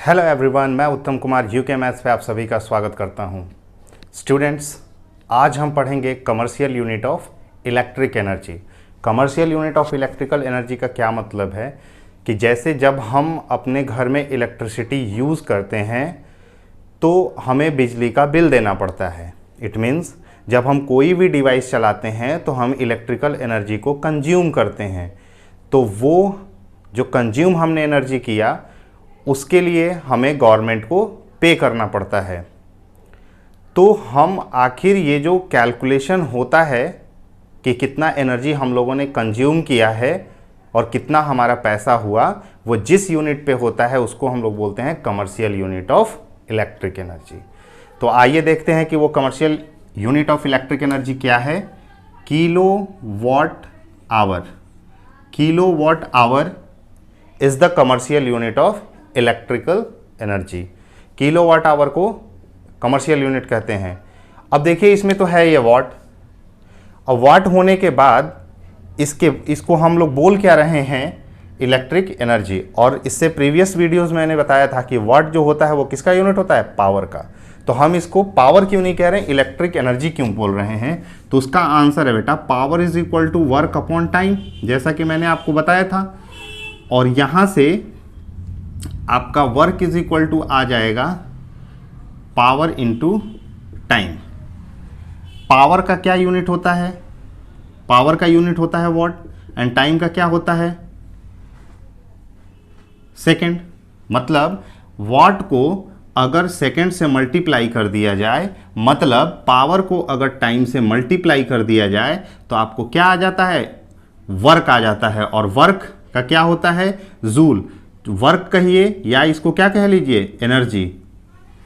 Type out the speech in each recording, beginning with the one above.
Hello everyone, मैं उत्तम Kumar UK maths पे आप सभी का स्वागत करता हूं। स्टूडेंट्स, आज हम पढ़ेंगे commercial unit of electric energy. Commercial unit of electrical energy का क्या मतलब है कि जैसे जब हम अपने घर में इलेक्ट्रिसिटी यूज़ करते हैं तो हमें बिजली का बिल देना पड़ता है। इट मीन्स जब हम कोई भी डिवाइस चलाते हैं तो हम इलेक्ट्रिकल एनर्जी को कंज्यूम करते हैं, तो वो जो कंज्यूम हमने एनर्जी किया उसके लिए हमें गवर्नमेंट को पे करना पड़ता है। तो हम आखिर ये जो कैलकुलेशन होता है कि कितना एनर्जी हम लोगों ने कंज्यूम किया है और कितना हमारा पैसा हुआ, वो जिस यूनिट पे होता है उसको हम लोग बोलते हैं commercial unit of electric energy. तो आइए देखते हैं कि वो commercial unit of electric energy क्या है। Kilo watt hour. Kilo watt hour is the commercial unit of electrical energy. Kilo watt hour को कमर्शियल यूनिट कहते हैं। अब देखिए, इसमें तो है ये वाट। अब वाट होने के बाद इसको हम लोग बोल क्या रहे हैं, इलेक्ट्रिक एनर्जी। और इससे प्रीवियस वीडियोस में मैंने बताया था कि वाट जो होता है वो किसका यूनिट होता है, पावर का। तो हम इसको पावर क्यों नहीं कह रहे हैं, इलेक्ट्रिक एनर्जी क्यों बोल रहे हैं? तो उसका आंसर है बेटा, power is equal to work upon time, जैसा कि मैंने आपको बताया था। और यहां से आपका वर्क इज इक्वल टू आ जाएगा पावर इंटू टाइम। पावर का क्या यूनिट होता है? पावर का यूनिट होता है वॉट, एंड टाइम का क्या होता है, सेकेंड। मतलब वॉट को अगर सेकेंड से मल्टीप्लाई कर दिया जाए, मतलब पावर को अगर टाइम से मल्टीप्लाई कर दिया जाए, तो आपको क्या आ जाता है, वर्क आ जाता है। और वर्क का क्या होता है, जूल। वर्क कहिए या इसको क्या कह लीजिए, एनर्जी।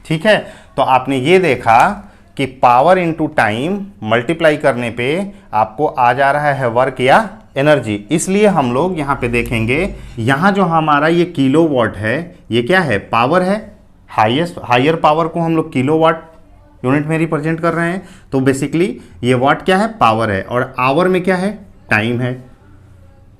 ठीक है, तो आपने ये देखा कि पावर इंटू टाइम मल्टीप्लाई करने पे आपको आ जा रहा है वर्क या एनर्जी। इसलिए हम लोग यहां पे देखेंगे, यहां जो हमारा ये किलो वॉट है, ये क्या है, पावर है। हायर पावर को हम लोग किलो वाट यूनिट में रिप्रेजेंट कर रहे हैं। तो बेसिकली ये वाट क्या है, पावर है। और आवर में क्या है, टाइम है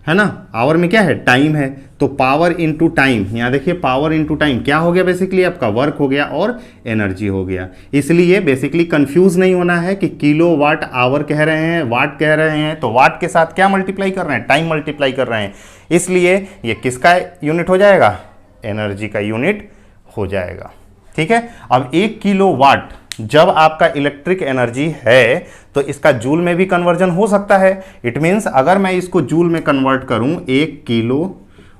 ना। आवर में क्या है, टाइम है। तो पावर इंटू टाइम, यहाँ देखिए पावर इंटू टाइम क्या हो गया, बेसिकली आपका वर्क हो गया और एनर्जी हो गया। इसलिए बेसिकली कंफ्यूज नहीं होना है कि किलो वाट आवर कह रहे हैं, वाट कह रहे हैं, तो वाट के साथ क्या मल्टीप्लाई कर रहे हैं, टाइम मल्टीप्लाई कर रहे हैं। इसलिए ये किसका यूनिट हो जाएगा, एनर्जी का यूनिट हो जाएगा। ठीक है, अब 1 किलो वाट जब आपका इलेक्ट्रिक एनर्जी है तो इसका जूल में भी कन्वर्जन हो सकता है। इट मीन्स अगर मैं इसको जूल में कन्वर्ट करूं 1 किलो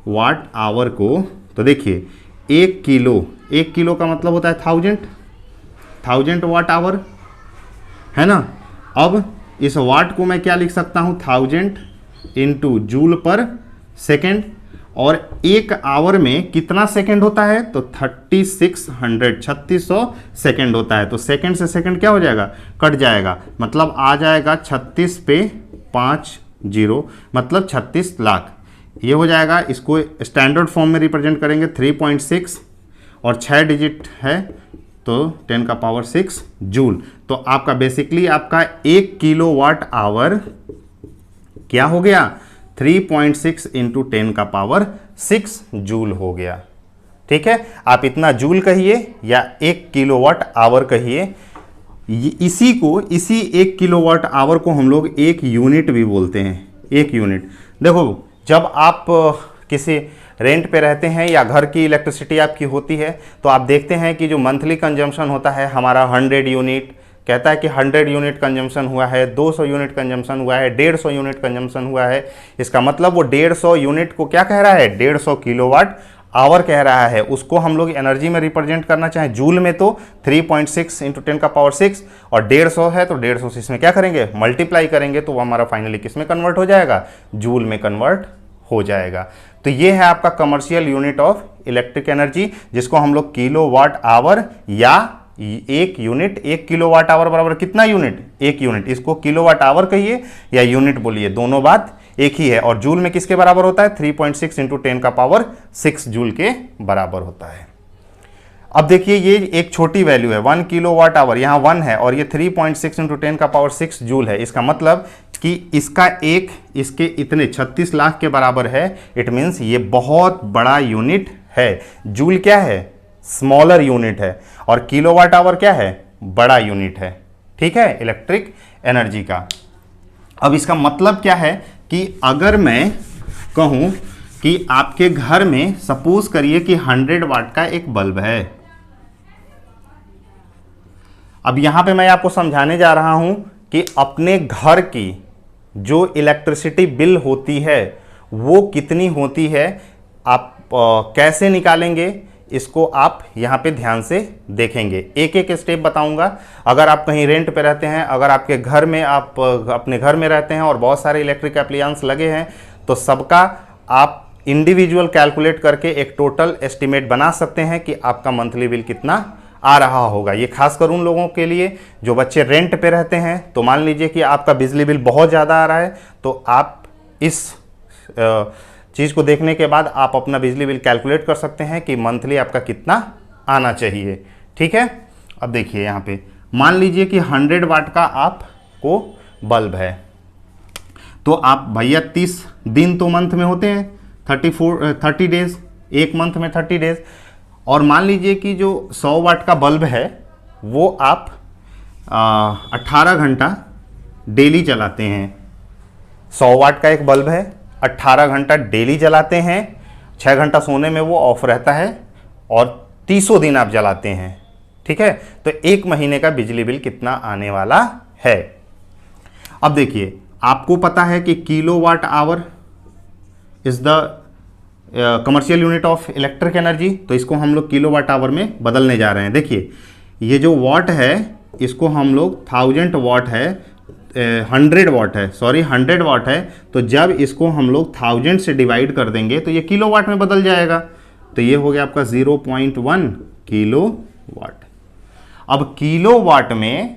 वाट आवर को, तो देखिए 1 किलो का मतलब होता है 1000 वाट आवर, है ना। अब इस वाट को मैं क्या लिख सकता हूं, 1000 इंटू जूल पर सेकेंड। और 1 आवर में कितना सेकंड होता है, तो 3600 सेकंड होता है। तो सेकंड से सेकंड क्या हो जाएगा, कट जाएगा। मतलब आ जाएगा 36 पे 5 0, मतलब 36 लाख। ये हो जाएगा। इसको स्टैंडर्ड फॉर्म में रिप्रेजेंट करेंगे 3.6 और 6 डिजिट है तो 10 का पावर 6 जूल। तो आपका बेसिकली आपका 1 किलो वाट आवर क्या हो गया, 3.6 इंटू 10 का पावर 6 जूल हो गया। ठीक है, आप इतना जूल कहिए या 1 किलोवाट आवर कहिए। इसी 1 किलोवाट आवर को हम लोग एक यूनिट भी बोलते हैं। एक यूनिट, देखो जब आप किसी रेंट पे रहते हैं या घर की इलेक्ट्रिसिटी आपकी होती है, तो आप देखते हैं कि जो मंथली कंजम्पशन होता है हमारा 100 यूनिट, कहता है कि 100 यूनिट कंजम्पशन हुआ है, 200 यूनिट कंजम्पशन हुआ है, 150 यूनिट कंजम्पशन हुआ है। इसका मतलब वो 150 यूनिट को क्या कह रहा है, 150 किलोवाट आवर कह रहा है। उसको हम लोग एनर्जी में रिप्रेजेंट करना चाहें जूल में, तो 3.6 इंटू 10 का पावर 6, और 150 है तो 150 से इसमें क्या करेंगे, मल्टीप्लाई करेंगे, तो वो हमारा फाइनली किस में कन्वर्ट हो जाएगा, जूल में कन्वर्ट हो जाएगा। तो ये है आपका commercial unit of electric energy, जिसको हम लोग किलो वाट आवर या 1 यूनिट, 1 किलोवाट आवर बराबर कितना यूनिट, 1 यूनिट। इसको किलोवाट आवर कहिए या यूनिट बोलिए, दोनों बात एक ही है। और जूल में किसके बराबर होता है, 3.6 इंटू 10 का पावर 6 जूल के बराबर होता है। अब देखिए ये एक छोटी वैल्यू है 1 किलोवाट आवर, यहाँ 1 है, और ये 3.6 इंटू 10 का पावर 6 जूल है। इसका मतलब कि इसका एक इसके इतने 36 लाख के बराबर है। इट मीन्स ये बहुत बड़ा यूनिट है। जूल क्या है, स्मॉलर यूनिट है, और किलोवाट आवर क्या है, बड़ा यूनिट है, ठीक है, इलेक्ट्रिक एनर्जी का। अब इसका मतलब क्या है कि अगर मैं कहूं कि आपके घर में सपोज करिए कि 100 वाट का एक बल्ब है। अब यहां पे मैं आपको समझाने जा रहा हूं कि अपने घर की जो इलेक्ट्रिसिटी बिल होती है वो कितनी होती है, आप कैसे निकालेंगे, इसको आप यहाँ पे ध्यान से देखेंगे। एक एक स्टेप बताऊंगा। अगर आप कहीं रेंट पे रहते हैं, अगर आपके घर में आप अपने घर में रहते हैं और बहुत सारे इलेक्ट्रिक एप्लायंस लगे हैं, तो सबका आप इंडिविजुअल कैलकुलेट करके एक टोटल एस्टिमेट बना सकते हैं कि आपका मंथली बिल कितना आ रहा होगा। ये खासकर उन लोगों के लिए जो बच्चे रेंट पे रहते हैं। तो मान लीजिए कि आपका बिजली बिल बहुत ज़्यादा आ रहा है, तो आप इस चीज़ को देखने के बाद आप अपना बिजली बिल कैलकुलेट कर सकते हैं कि मंथली आपका कितना आना चाहिए, ठीक है। अब देखिए यहाँ पे मान लीजिए कि 100 वाट का आपको बल्ब है, तो आप भैया 30 दिन तो मंथ में होते हैं, 30 डेज, एक मंथ में 30 डेज। और मान लीजिए कि जो 100 वाट का बल्ब है वो आप 18 घंटा डेली चलाते हैं। 100 वाट का एक बल्ब है, 18 घंटा डेली जलाते हैं, 6 घंटा सोने में वो ऑफ रहता है, और 30 दिन आप जलाते हैं, ठीक है। तो एक महीने का बिजली बिल कितना आने वाला है। अब देखिए, आपको पता है कि kilowatt hour is the commercial unit of electric energy, तो इसको हम लोग किलोवाट आवर में बदलने जा रहे हैं। देखिए ये जो वाट है इसको हम लोग 1000 वाट है, 100 वाट है, सॉरी 100 वाट है, तो जब इसको हम लोग 1000 से डिवाइड कर देंगे तो ये किलोवाट में बदल जाएगा। तो ये हो गया आपका 0.1 किलोवाट। अब किलोवाट में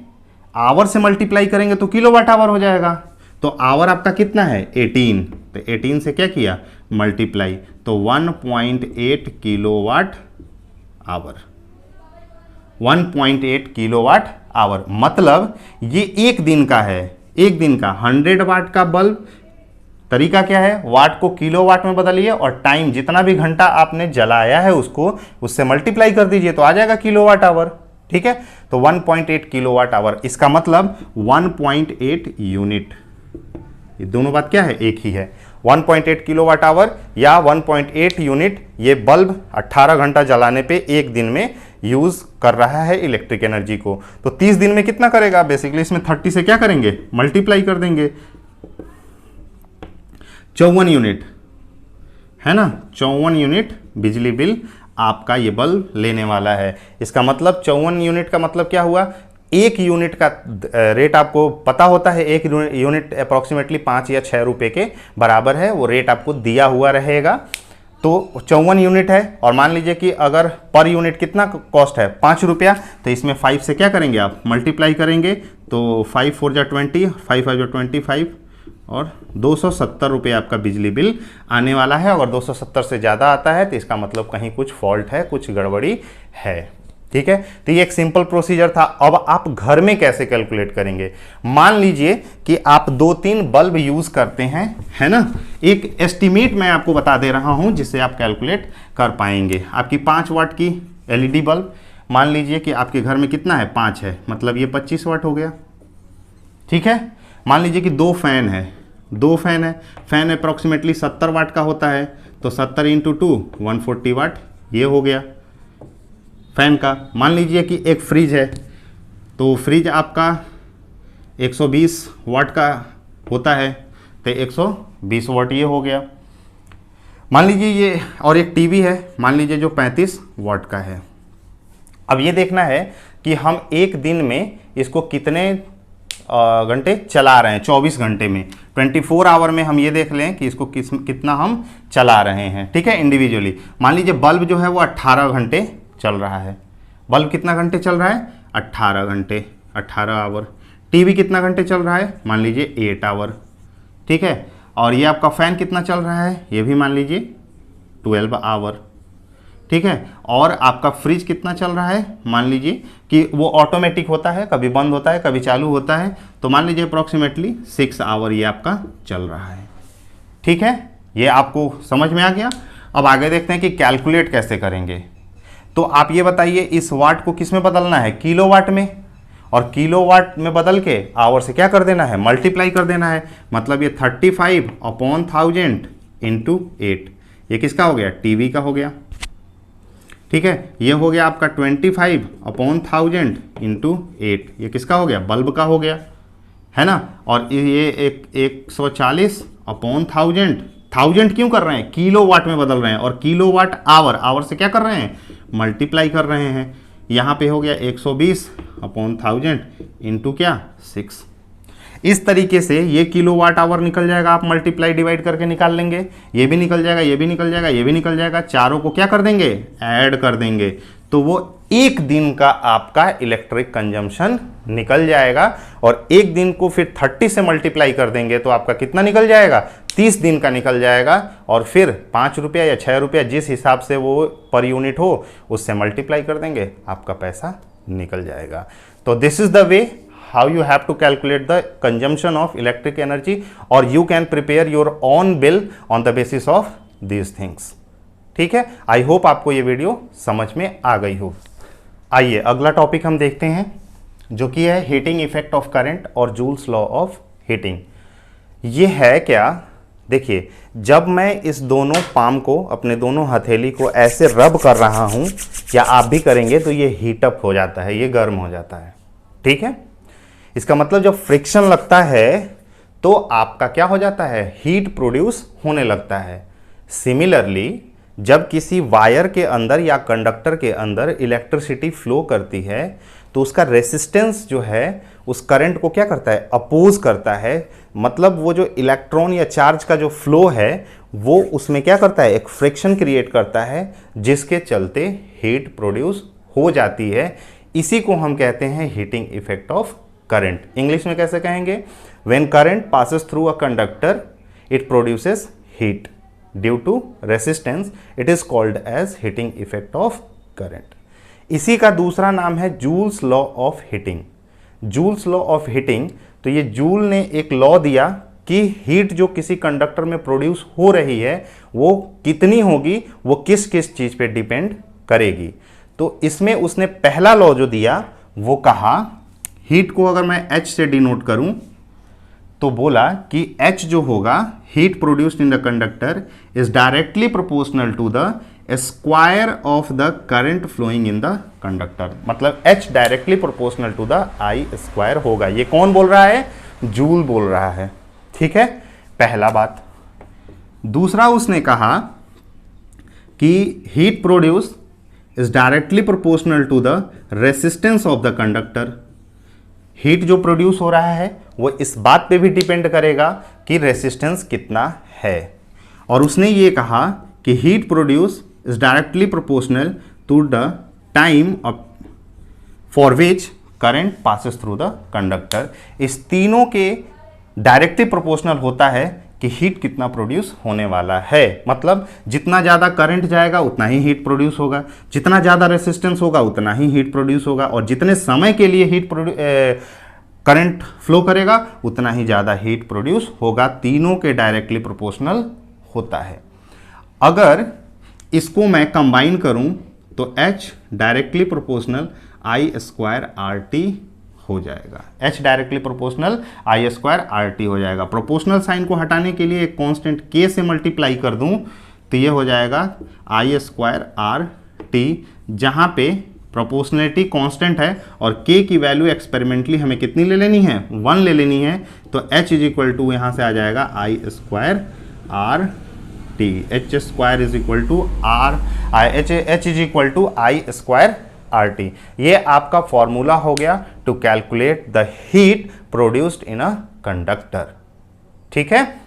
आवर से मल्टीप्लाई करेंगे तो किलोवाट आवर हो जाएगा। तो आवर आपका कितना है 18, तो 18 से क्या किया मल्टीप्लाई, तो 1.8 किलोवाट आवर, 1.8 किलोवाट आवर। मतलब ये एक दिन का है, एक दिन का 100 वाट का बल्ब। तरीका क्या है, वाट को किलोवाट में बदलिए और टाइम जितना भी घंटा आपने जलाया है उसको उससे मल्टीप्लाई कर दीजिए तो आ जाएगा किलोवाट आवर, ठीक है। तो 1.8 किलोवाट आवर, इसका मतलब 1.8 यूनिट, ये दोनों बात क्या है एक ही है। 1.8 किलोवाट आवर या 1.8 यूनिट ये बल्ब 18 घंटा जलाने पे एक दिन में यूज कर रहा है इलेक्ट्रिक एनर्जी को। तो 30 दिन में कितना करेगा, बेसिकली इसमें 30 से क्या करेंगे मल्टीप्लाई कर देंगे, 54 यूनिट है ना, 54 यूनिट बिजली बिल आपका ये बल्ब लेने वाला है। इसका मतलब 54 यूनिट का मतलब क्या हुआ, एक यूनिट का रेट आपको पता होता है, एक यूनिट अप्रॉक्सीमेटली 5 या 6 रुपए के बराबर है, वो रेट आपको दिया हुआ रहेगा। तो 54 यूनिट है, और मान लीजिए कि अगर पर यूनिट कितना कॉस्ट है 5 रुपया, तो इसमें 5 से क्या करेंगे आप मल्टीप्लाई करेंगे, तो 5 4 जा 20, 5 5 जा 25, और 270 रुपये आपका बिजली बिल आने वाला है। अगर 270 से ज़्यादा आता है तो इसका मतलब कहीं कुछ फॉल्ट है, कुछ गड़बड़ी है, ठीक है। तो ये एक सिंपल प्रोसीजर था। अब आप घर में कैसे कैलकुलेट करेंगे, मान लीजिए कि आप 2-3 बल्ब यूज करते हैं, है ना। एक एस्टिमेट मैं आपको बता दे रहा हूं जिससे आप कैलकुलेट कर पाएंगे। आपकी 5 वाट की एलईडी बल्ब, मान लीजिए कि आपके घर में कितना है 5 है, मतलब ये 25 वाट हो गया, ठीक है। मान लीजिए कि 2 फैन है, 2 फैन है, फैन अप्रॉक्सीमेटली 70 वाट का होता है, तो 70 × 2 140 वाट ये हो गया फैन का। मान लीजिए कि एक फ्रिज है, तो फ्रिज आपका 120 वाट का होता है, तो 120 वाट ये हो गया। मान लीजिए ये, और एक टीवी है मान लीजिए जो 35 वाट का है। अब ये देखना है कि हम एक दिन में इसको कितने घंटे चला रहे हैं, 24 घंटे में, 24 आवर में हम ये देख लें कि इसको कितना हम चला रहे हैं, ठीक है, इंडिविजुअली। मान लीजिए बल्ब जो है वो 18 घंटे चल रहा है। बल्ब कितना घंटे चल रहा है 18 घंटे, 18 आवर। टीवी कितना घंटे चल रहा है, मान लीजिए 8 आवर, ठीक है। और ये आपका फैन कितना चल रहा है, ये भी मान लीजिए 12 आवर, ठीक है। और आपका फ्रिज कितना चल रहा है, मान लीजिए कि वो ऑटोमेटिक होता है, कभी बंद होता है कभी चालू होता है, तो मान लीजिए अप्रॉक्सीमेटली 6 आवर ये आपका चल रहा है, ठीक है। ये आपको समझ में आ गया। अब आगे देखते हैं कि कैलकुलेट कैसे करेंगे। तो आप ये बताइए इस वाट को किस में बदलना है, किलोवाट में, और किलोवाट में बदल के आवर से क्या कर देना है, मल्टीप्लाई कर देना है। मतलब ये 35/1000 इंटू 8, ये किसका हो गया, टीवी का हो गया। ठीक है, ये हो गया आपका 25/1000 इंटू 8, ये किसका हो गया, बल्ब का हो गया, है ना। और ये 140/1000, 1000 क्यों कर रहे हैं, किलोवाट में बदल रहे हैं, और किलोवाट आवर, आवर से क्या कर रहे हैं, मल्टीप्लाई कर रहे हैं। यहाँ पे हो गया 120/1000 इंटू क्या, 6। इस तरीके से ये किलोवाट आवर निकल जाएगा, आप मल्टीप्लाई डिवाइड करके निकाल लेंगे, ये भी निकल जाएगा, ये भी निकल जाएगा, ये भी निकल जाएगा, चारों को क्या कर देंगे, ऐड कर देंगे, तो वो एक दिन का आपका इलेक्ट्रिक कंजम्पशन निकल जाएगा। और एक दिन को फिर 30 से मल्टीप्लाई कर देंगे तो आपका कितना निकल जाएगा, 30 दिन का निकल जाएगा। और फिर 5 रुपया या 6 रुपया जिस हिसाब से वो पर यूनिट हो उससे मल्टीप्लाई कर देंगे, आपका पैसा निकल जाएगा। तो this is the way how you have to calculate the consumption of electric energy, or you can prepare your own bill on the basis of these things। ठीक है, आई होप आपको ये वीडियो समझ में आ गई हो। आइए अगला टॉपिक हम देखते हैं जो कि है हीटिंग इफेक्ट ऑफ करंट और जूल्स लॉ ऑफ हीटिंग। ये है क्या, देखिए जब मैं इस दोनों पाम को, अपने दोनों हथेली को ऐसे रब कर रहा हूं, या आप भी करेंगे तो ये हीटअप हो जाता है, ये गर्म हो जाता है। ठीक है, इसका मतलब जब फ्रिक्शन लगता है तो आपका क्या हो जाता है, हीट प्रोड्यूस होने लगता है। सिमिलरली जब किसी वायर के अंदर या कंडक्टर के अंदर इलेक्ट्रिसिटी फ्लो करती है तो उसका रेसिस्टेंस जो है उस करंट को क्या करता है, अपोज करता है। मतलब वो जो इलेक्ट्रॉन या चार्ज का जो फ्लो है वो उसमें क्या करता है, एक फ्रिक्शन क्रिएट करता है जिसके चलते हीट प्रोड्यूस हो जाती है। इसी को हम कहते हैं heating effect of current. English में कैसे कहेंगे, when current passes through a conductor it produces heat due to resistance, it is called as heating effect of current. इसी का दूसरा नाम है Joule's law of heating. Joule's law of heating, तो ये जूल ने एक लॉ दिया कि हीट जो किसी कंडक्टर में प्रोड्यूस हो रही है वो कितनी होगी, वो किस किस चीज पे डिपेंड करेगी। तो इसमें उसने पहला लॉ जो दिया वो कहा, हीट को अगर मैं H से डिनोट करूं तो बोला कि H जो होगा, heat produced in the conductor is directly proportional to the square of the current flowing in the conductor. मतलब H directly proportional to the I square होगा। ये कौन बोल रहा है, जूल बोल रहा है। ठीक है, पहला बात। दूसरा उसने कहा कि heat produce is directly proportional to the resistance of the conductor. Heat जो प्रोड्यूस हो रहा है वो इस बात पे भी डिपेंड करेगा कि रेसिस्टेंस कितना है। और उसने ये कहा कि heat produce is directly proportional to the time for which current passes through the conductor. इस तीनों के डायरेक्टली प्रोपोर्शनल होता है कि हीट कितना प्रोड्यूस होने वाला है। मतलब जितना ज़्यादा करंट जाएगा उतना ही हीट प्रोड्यूस होगा, जितना ज़्यादा रेसिस्टेंस होगा उतना ही हीट प्रोड्यूस होगा, और जितने समय के लिए करंट फ्लो करेगा उतना ही ज़्यादा हीट प्रोड्यूस होगा। तीनों के डायरेक्टली प्रोपोर्शनल होता है। अगर इसको मैं कंबाइन करूं तो H directly proportional I square RT हो जाएगा। H directly proportional I square RT हो जाएगा। प्रोपोर्शनल साइन को हटाने के लिए एक कांस्टेंट K से मल्टीप्लाई कर दूं तो ये हो जाएगा I स्क्वायर RT, जहां पे प्रोपोर्शनलिटी कांस्टेंट है और K की वैल्यू एक्सपेरिमेंटली हमें कितनी ले लेनी है, 1 ले लेनी है। तो H इज इक्वल टू यहाँ से आ जाएगा I square RT। H square is equal to H is equal to I square RT। ये आपका फॉर्मूला हो गया to calculate the heat produced in a conductor. ठीक है,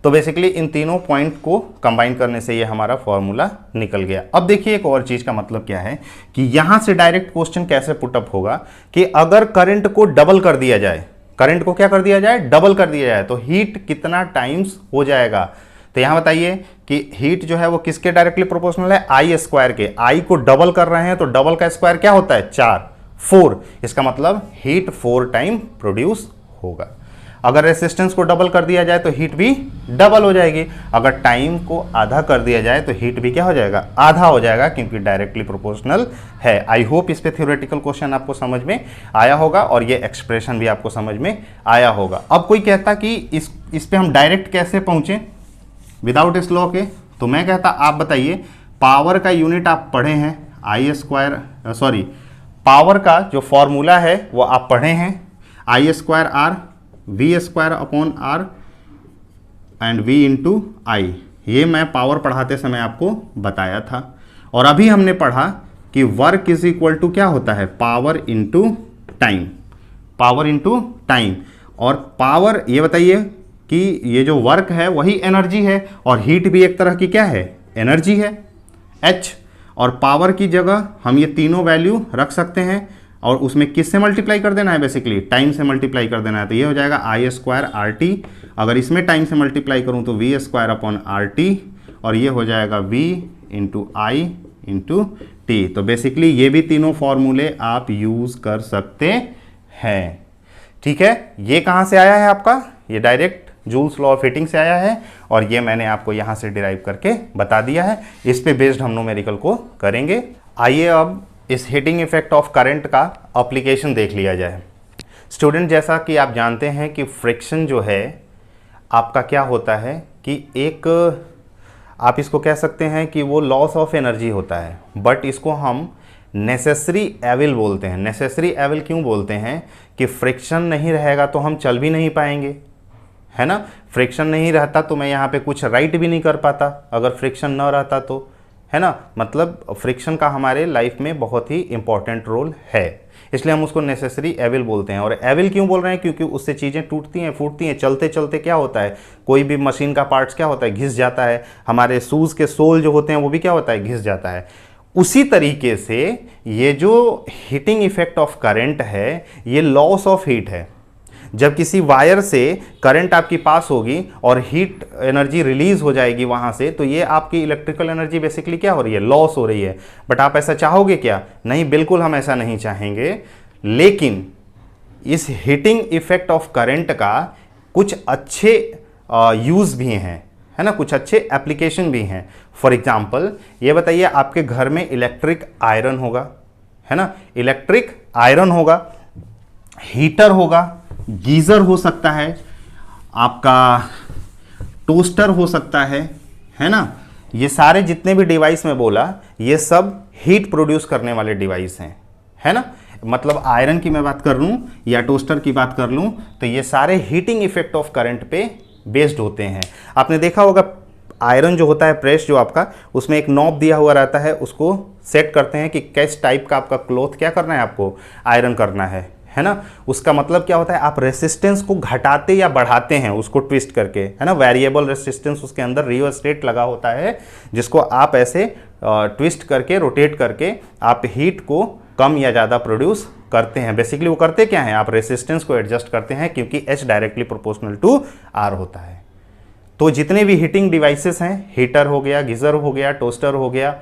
तो बेसिकली इन तीनों पॉइंट को कंबाइन करने से ये हमारा फॉर्मूला निकल गया। अब देखिए एक और चीज का मतलब क्या है कि यहां से डायरेक्ट क्वेश्चन कैसे पुटअप होगा कि अगर करंट को डबल कर दिया जाए, करंट को क्या कर दिया जाए, डबल कर दिया जाए, तो हीट कितना टाइम्स हो जाएगा। तो यहां बताइए कि हीट जो है वो किसके डायरेक्टली प्रोपोर्शनल है, I स्क्वायर के। I को डबल कर रहे हैं तो डबल का स्क्वायर क्या होता है, 4, 4। इसका मतलब हीट 4 टाइम प्रोड्यूस होगा। अगर रेसिस्टेंस को डबल कर दिया जाए तो हीट भी डबल हो जाएगी, अगर टाइम को आधा कर दिया जाए तो हीट भी क्या हो जाएगा, आधा हो जाएगा, क्योंकि डायरेक्टली प्रोपोर्शनल है। आई होप इस पे थ्योरेटिकल क्वेश्चन आपको समझ में आया होगा और ये एक्सप्रेशन भी आपको समझ में आया होगा। अब कोई कहता कि इस पे हम डायरेक्ट कैसे पहुंचे विदाउट इस लॉ के, तो मैं कहता आप बताइए, पावर का यूनिट आप पढ़े हैं आई स्क्वायर, सॉरी पावर का जो फॉर्मूला है वो आप पढ़े हैं, I square R V square upon R and V into I. ये मैं पावर पढ़ाते समय आपको बताया था। और अभी हमने पढ़ा कि वर्क इज इक्वल टू क्या होता है, power into time, power into time. और पावर, ये बताइए कि ये जो वर्क है वही एनर्जी है और हीट भी एक तरह की क्या है, एनर्जी है, एच। और पावर की जगह हम ये तीनों वैल्यू रख सकते हैं और उसमें किससे मल्टीप्लाई कर देना है, बेसिकली टाइम से मल्टीप्लाई कर देना है। तो ये हो जाएगा आई स्क्वायर आर टी, अगर इसमें टाइम से मल्टीप्लाई करूं तो V square upon R T, और ये हो जाएगा V into I into T. तो बेसिकली ये भी तीनों फॉर्मूले आप यूज कर सकते हैं। ठीक है, ये कहाँ से आया है आपका, ये direct joules law of heating से आया है और ये मैंने आपको यहाँ से डिराइव करके बता दिया है। इस पे बेस्ड हम न्यूमेरिकल को करेंगे। आइए अब इस हीटिंग इफेक्ट ऑफ करंट का एप्लीकेशन देख लिया जाए। स्टूडेंट, जैसा कि आप जानते हैं कि फ्रिक्शन जो है आपका क्या होता है कि एक, आप इसको कह सकते हैं कि वो लॉस ऑफ एनर्जी होता है, बट इसको हम नेसेसरी एविल बोलते हैं। नेसेसरी एविल क्यों बोलते हैं कि फ्रिक्शन नहीं रहेगा तो हम चल भी नहीं पाएंगे, है ना। फ्रिक्शन नहीं रहता तो मैं यहाँ पे कुछ राइट भी नहीं कर पाता, अगर फ्रिक्शन ना रहता तो, है ना। मतलब फ्रिक्शन का हमारे लाइफ में बहुत ही इंपॉर्टेंट रोल है, इसलिए हम उसको नेसेसरी एविल बोलते हैं। और एविल क्यों बोल रहे हैं, क्योंकि उससे चीज़ें टूटती हैं, फूटती हैं, चलते चलते क्या होता है, कोई भी मशीन का पार्ट्स क्या होता है, घिस जाता है। हमारे शूज़ के सोल जो होते हैं वो भी क्या होता है, घिस जाता है। उसी तरीके से ये जो हीटिंग इफेक्ट ऑफ करंट है ये लॉस ऑफ हीट है। जब किसी वायर से करंट आपकी पास होगी और हीट एनर्जी रिलीज हो जाएगी वहां से, तो ये आपकी इलेक्ट्रिकल एनर्जी बेसिकली क्या हो रही है, लॉस हो रही है। बट आप ऐसा चाहोगे क्या, नहीं, बिल्कुल हम ऐसा नहीं चाहेंगे। लेकिन इस हीटिंग इफेक्ट ऑफ करंट का कुछ अच्छे यूज भी हैं, है ना, कुछ अच्छे एप्लीकेशन भी हैं। फॉर एग्जाम्पल ये बताइए, आपके घर में इलेक्ट्रिक आयरन होगा, है ना, इलेक्ट्रिक आयरन होगा, हीटर होगा, गीज़र हो सकता है, आपका टोस्टर हो सकता है ना। ये सारे जितने भी डिवाइस में बोला ये सब हीट प्रोड्यूस करने वाले डिवाइस हैं, है ना। मतलब आयरन की मैं बात कर लूँ या टोस्टर की बात कर लूँ तो ये सारे हीटिंग इफेक्ट ऑफ करंट पे बेस्ड होते हैं। आपने देखा होगा आयरन जो होता है, प्रेस जो आपका, उसमें एक नॉब दिया हुआ रहता है, उसको सेट करते हैं कि किस टाइप का आपका क्लॉथ क्या करना है, आपको आयरन करना है ना। उसका मतलब क्या होता है, आप रेसिस्टेंस को घटाते या बढ़ाते हैं उसको ट्विस्ट करके, है ना। वेरिएबल रेसिस्टेंस उसके अंदर रियोस्टेट लगा होता है, जिसको आप ऐसे ट्विस्ट करके, रोटेट करके आप हीट को कम या ज़्यादा प्रोड्यूस करते हैं। बेसिकली वो करते क्या हैं, आप रेसिस्टेंस को एडजस्ट करते हैं, क्योंकि H directly proportional to R होता है। तो जितने भी हीटिंग डिवाइसेस हैं, हीटर हो गया, गीज़र हो गया, टोस्टर हो गया,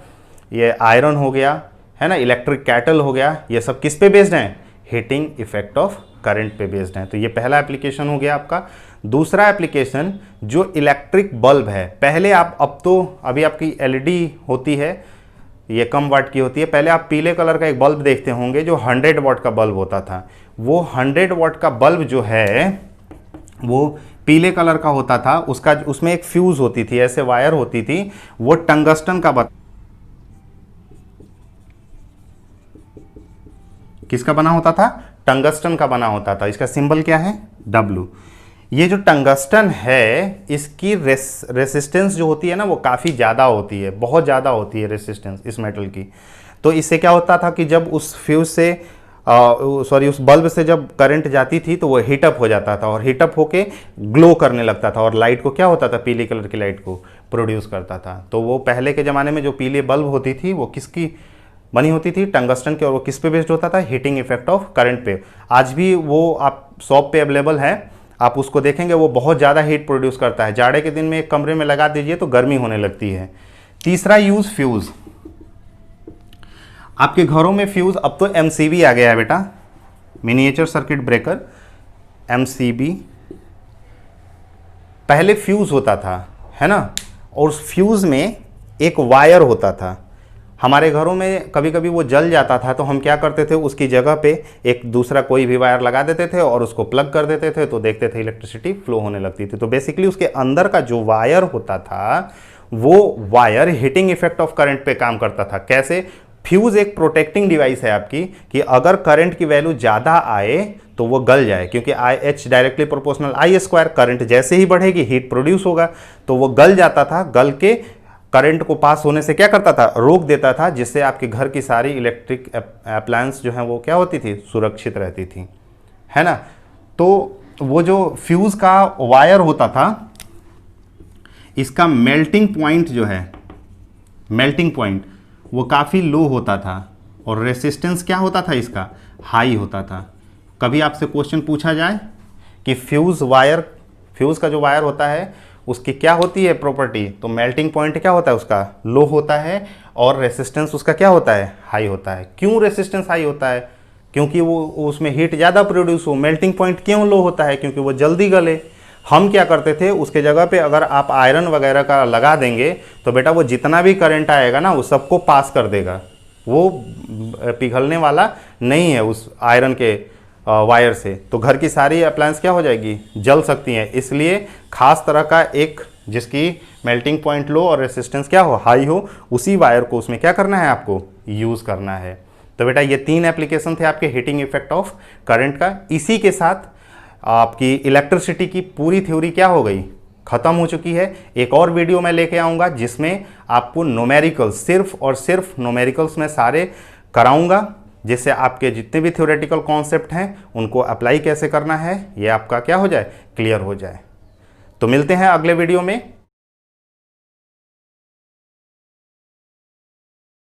ये आयरन हो गया, है ना, इलेक्ट्रिक कैटल हो गया, ये सब किस पे बेस्ड हैं, हीटिंग इफेक्ट ऑफ करंट पे बेस्ड हैं। तो ये पहला एप्लीकेशन हो गया आपका। दूसरा एप्लीकेशन जो इलेक्ट्रिक बल्ब है, पहले आप, अब तो अभी आपकी LED होती है, ये कम वाट की होती है। पहले आप पीले कलर का एक बल्ब देखते होंगे जो 100 वाट का बल्ब होता था। वो 100 वाट का बल्ब जो है वो पीले कलर का होता था, उसका उसमें एक फ्यूज होती थी, ऐसे वायर होती थी, वो टंगस्टन का किसका बना होता था, टंगस्टन का बना होता था। इसका सिंबल क्या है, W। ये जो टंगस्टन है इसकी रेसिस्टेंस जो होती है ना वो काफ़ी ज़्यादा होती है, बहुत ज़्यादा होती है रेसिस्टेंस इस मेटल की। तो इससे क्या होता था कि जब उस फ्यूज से उस बल्ब से जब करंट जाती थी तो वो हीटअप हो जाता था और हीटअप होके ग्लो करने लगता था और लाइट को क्या होता था, पीले कलर की लाइट को प्रोड्यूस करता था। तो वो पहले के ज़माने में जो पीले बल्ब होती थी वो किसकी बनी होती थी, टंगस्टन की, और वो किस पे बेस्ड होता था, हीटिंग इफेक्ट ऑफ करंट पे। आज भी वो आप शॉप पे अवेलेबल है, आप उसको देखेंगे वो बहुत ज़्यादा हीट प्रोड्यूस करता है। जाड़े के दिन में एक कमरे में लगा दीजिए तो गर्मी होने लगती है। तीसरा यूज़ फ्यूज़। आपके घरों में फ्यूज़, अब तो MCB आ गया है बेटा, मिनिएचर सर्किट ब्रेकर, MCB पहले फ्यूज़ होता था, है ना, और उस फ्यूज़ में एक वायर होता था। हमारे घरों में कभी कभी वो जल जाता था तो हम क्या करते थे, उसकी जगह पे एक दूसरा कोई भी वायर लगा देते थे और उसको प्लग कर देते थे, तो देखते थे इलेक्ट्रिसिटी फ्लो होने लगती थी। तो बेसिकली उसके अंदर का जो वायर होता था वो wire heating effect of current पे काम करता था। कैसे? फ्यूज़ एक प्रोटेक्टिंग डिवाइस है आपकी कि अगर करंट की वैल्यू ज़्यादा आए तो वो गल जाए, क्योंकि IH directly proportional I², current जैसे ही बढ़ेगी हीट प्रोड्यूस होगा, तो वो गल जाता था। गल के करंट को पास होने से क्या करता था, रोक देता था, जिससे आपके घर की सारी इलेक्ट्रिक अप्लायंस जो हैं वो क्या होती थी, सुरक्षित रहती थी, है ना। तो वो जो फ्यूज़ का वायर होता था, इसका मेल्टिंग पॉइंट जो है, मेल्टिंग पॉइंट वो काफ़ी लो होता था और रेसिस्टेंस क्या होता था इसका, हाई होता था। कभी आपसे क्वेश्चन पूछा जाए कि फ्यूज़ का जो वायर होता है उसकी क्या होती है प्रॉपर्टी, तो मेल्टिंग पॉइंट क्या होता है उसका, लो होता है, और रेसिस्टेंस उसका क्या होता है, हाई होता है। क्यों रेसिस्टेंस हाई होता है? क्योंकि वो उसमें हीट ज़्यादा प्रोड्यूस हो। मेल्टिंग पॉइंट क्यों लो होता है? क्योंकि वो जल्दी गले। हम क्या करते थे, उसके जगह पे अगर आप आयरन वगैरह का लगा देंगे तो बेटा वो जितना भी करंट आएगा ना वो सबको पास कर देगा, वो पिघलने वाला नहीं है उस आयरन के वायर से। तो घर की सारी अप्लायंस क्या हो जाएगी, जल सकती हैं। इसलिए खास तरह का एक जिसकी मेल्टिंग पॉइंट लो और रेसिस्टेंस क्या हो, हाई हो, उसी वायर को उसमें क्या करना है, आपको यूज़ करना है। तो बेटा ये 3 एप्लीकेशन थे आपके हीटिंग इफेक्ट ऑफ करंट का। इसी के साथ आपकी इलेक्ट्रिसिटी की पूरी थ्योरी क्या हो गई, ख़त्म हो चुकी है। एक और वीडियो मैं लेके आऊँगा जिसमें आपको न्यूमेरिकल्स, सिर्फ और सिर्फ न्यूमेरिकल्स में सारे कराऊंगा, जिससे आपके जितने भी थ्योरेटिकल कॉन्सेप्ट हैं उनको अप्लाई कैसे करना है ये आपका क्या हो जाए, क्लियर हो जाए। तो मिलते हैं अगले वीडियो में।